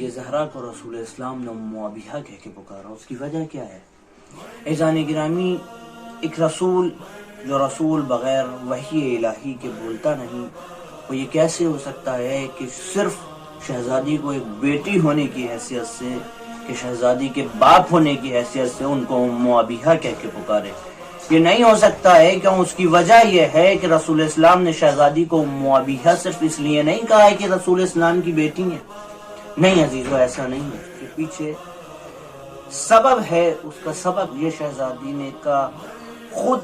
علی زہرا کو رسول اسلام نے ام ابیہا کہہ کے پکارا، اس کی وجہ کیا ہے؟ عزیزان گرامی، ایک رسول جو رسول بغیر وحی الہی کے بولتا نہیں، وہ یہ کیسے ہو سکتا ہے کہ صرف شہزادی کو ایک بیٹی ہونے کی حیثیت سے، کہ شہزادی کے باپ ہونے کی حیثیت سے ان کو ام ابیہا کہہ کے پکارے؟ یہ نہیں ہو سکتا ہے کہ اس کی وجہ یہ ہے کہ رسول اسلام نے شہزادی کو ام ابیہا صرف اس لیے نہیں کہا ہے کہ رسول اسلام کی بیٹی ہے۔ نہیں عزیزو، ایسا نہیں ہے، اس کے پیچھے سبب ہے۔ اس کا سبب یہ شہزادی نے کا خود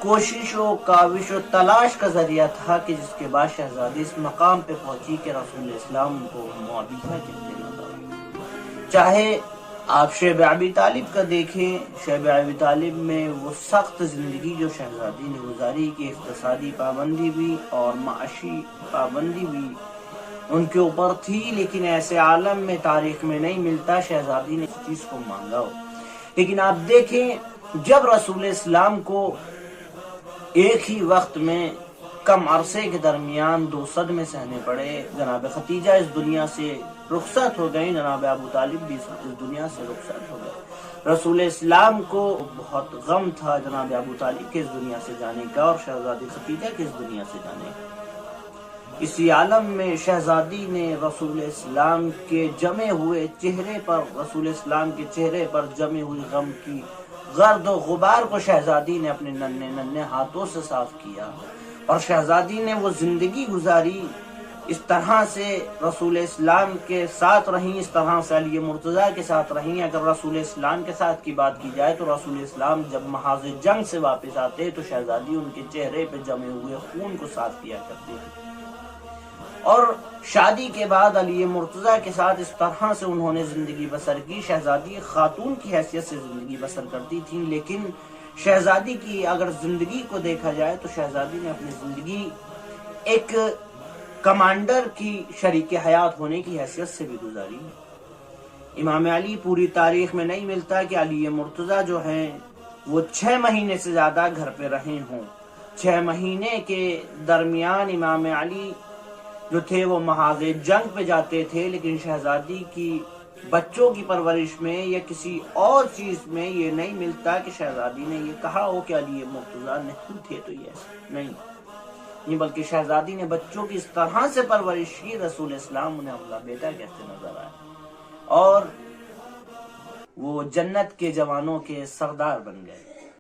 کوشش و کاوش و تلاش کا ذریعہ تھا کہ جس کے بعد شہزادی اس مقام پہ پہنچی کہ رسول اسلام کو ام ابیہا کہتے لگا۔ چاہے آپ شیب ابی طالب کا دیکھیں، شیب ابی طالب میں وہ سخت زندگی جو شہزادی نے گزاری کہ اقتصادی پابندی بھی اور معاشی پابندی بھی ان کے اوپر تھی، لیکن ایسے عالم میں تاریخ میں نہیں ملتا شہزادی نے اس چیز کو مانگا ہو۔ لیکن آپ دیکھیں، جب رسول اسلام کو ایک ہی وقت میں کم عرصے کے درمیان 2 صدمے سہنے پڑے، جناب ختیجہ اس دنیا سے رخصت ہو گئی، جناب ابو طالب بھی اس دنیا سے رخصت ہو گئے، رسول اسلام کو بہت غم تھا جناب ابو طالب کے اس دنیا سے جانے کا اور شہزادی ختیجہ کے اس دنیا سے جانے کا۔ اسی عالم میں شہزادی نے رسول اسلام کے جمے ہوئے چہرے پر، رسول اسلام کے چہرے پر جمے ہوئی غم کی گرد و غبار کو شہزادی نے اپنے ننھے ننھے ہاتھوں سے صاف کیا، اور شہزادی نے وہ زندگی گزاری، اس طرح سے رسول اسلام کے ساتھ رہیں، اس طرح سے علی مرتضیٰ کے ساتھ رہیں۔ اگر رسول اسلام کے ساتھ کی بات کی جائے تو رسول اسلام جب محاذ جنگ سے واپس آتے تو شہزادی ان کے چہرے پہ جمے ہوئے خون کو صاف کیا کرتی تھی، اور شادی کے بعد علی مرتضیٰ کے ساتھ اس طرح سے انہوں نے زندگی بسر کی۔ شہزادی خاتون کی حیثیت سے زندگی بسر کرتی تھی، لیکن شہزادی کی اگر زندگی کو دیکھا جائے تو شہزادی نے اپنی زندگی ایک کمانڈر کی شریک حیات ہونے کی حیثیت سے بھی گزاری۔ امام علی پوری تاریخ میں نہیں ملتا کہ علی مرتضیٰ جو ہیں وہ 6 مہینے سے زیادہ گھر پہ رہے ہوں۔ 6 مہینے کے درمیان امام علی جو تھے وہ محاذ جنگ پہ جاتے تھے، لیکن شہزادی کی بچوں کی پرورش میں یا کسی اور چیز میں یہ نہیں ملتا کہ شہزادی نے یہ کہا ہو کہ علی مرتضیٰ نہیں تھے تو یہ نہیں، بلکہ شہزادی نے بچوں کی اس طرح سے پرورش کی، رسول اسلام انہیں اپنا بیٹا کہتے نظر آئے، اور وہ جنت کے جوانوں کے سردار بن گئے۔